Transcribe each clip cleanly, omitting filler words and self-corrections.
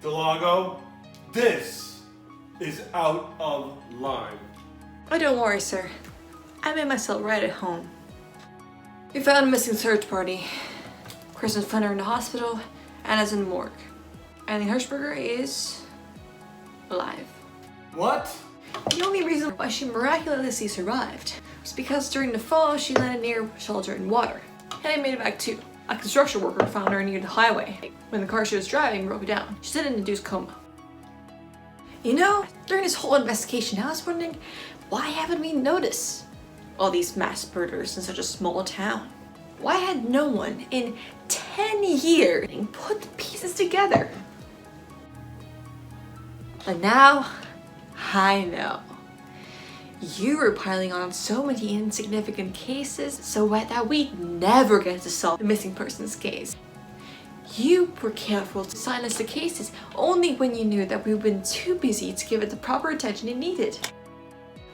Delago, this is out of line. Oh, don't worry, sir. I made myself right at home. We found a missing search party. Kristen found her in the hospital, Anna's in the morgue. And Hirschberger is alive. What? The only reason why she miraculously survived was because during the fall she landed near shelter and water. And they made it back too. A construction worker found her near the highway. When the car she was driving broke down, she's in an induced coma. You know, during this whole investigation, I was wondering, why haven't we noticed all these mass murders in such a small town? Why had no one in 10 years put the pieces together? But now, I know. You were piling on so many insignificant cases so that we'd never get to solve the missing persons case. You were careful to silence the cases only when you knew that we've been too busy to give it the proper attention it needed.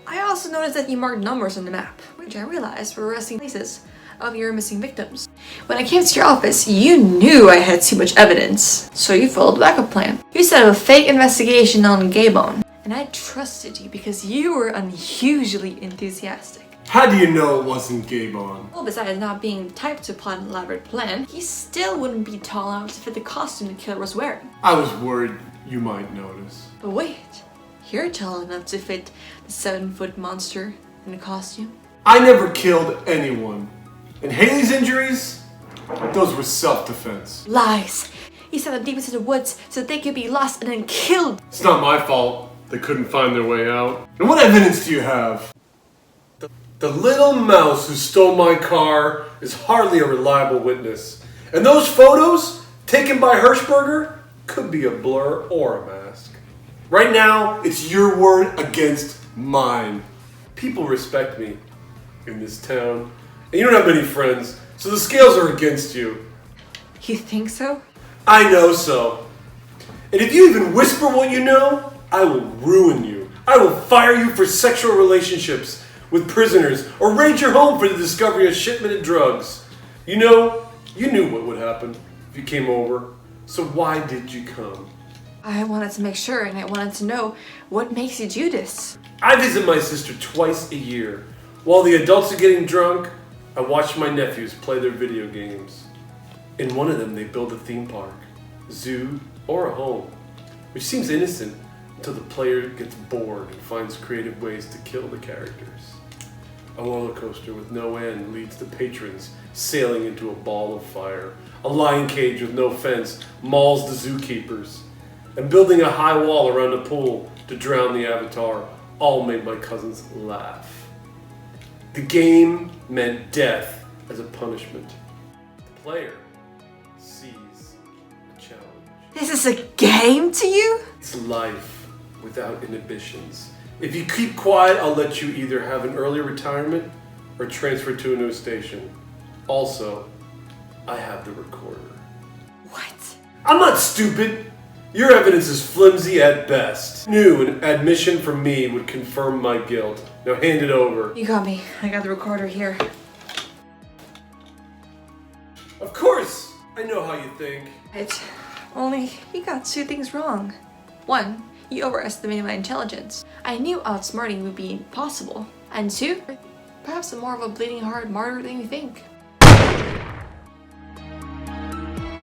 I also noticed that you marked numbers on the map, which I realized were resting places of your missing victims. When I came to your office, you knew I had too much evidence, so you followed the backup plan. You set up a fake investigation on Gabon, and I trusted you because you were unusually enthusiastic. How do you know it wasn't Gabon? Well, besides not being the type to plot an elaborate plan, he still wouldn't be tall enough to fit the costume the killer was wearing. I was worried you might notice. But wait, you're tall enough to fit the 7-foot monster in the costume? I never killed anyone. And Haley's injuries? Those were self-defense. Lies! He sent them deep into the woods so that they could be lost and then killed. It's not my fault they couldn't find their way out. And what evidence do you have? The little mouse who stole my car is hardly a reliable witness. And those photos, taken by Hirschberger, could be a blur or a mask. Right now, it's your word against mine. People respect me in this town. And you don't have many friends, so the scales are against you. You think so? I know so. And if you even whisper what you know, I will ruin you. I will fire you for sexual relationships with prisoners, or raid your home for the discovery of a shipment of drugs. You know, you knew what would happen if you came over. So why did you come? I wanted to make sure, and I wanted to know what makes you do this. I visit my sister twice a year. While the adults are getting drunk, I watch my nephews play their video games. In one of them, they build a theme park, zoo, or a home, which seems innocent until the player gets bored and finds creative ways to kill the characters. A roller coaster with no end leads the patrons sailing into a ball of fire. A lion cage with no fence mauls the zookeepers. And building a high wall around the pool to drown the avatar all made my cousins laugh. The game meant death as a punishment. The player sees a challenge. This is a game to you? It's life without inhibitions. If you keep quiet, I'll let you either have an early retirement or transfer to a new station. Also, I have the recorder. What? I'm not stupid. Your evidence is flimsy at best. New an admission from me would confirm my guilt. Now hand it over. You got me. I got the recorder here. Of course! I know how you think. Right. Only, you got 2 things wrong. 1, you overestimated my intelligence. I knew outsmarting would be impossible. And 2, perhaps I'm more of a bleeding heart martyr than you think.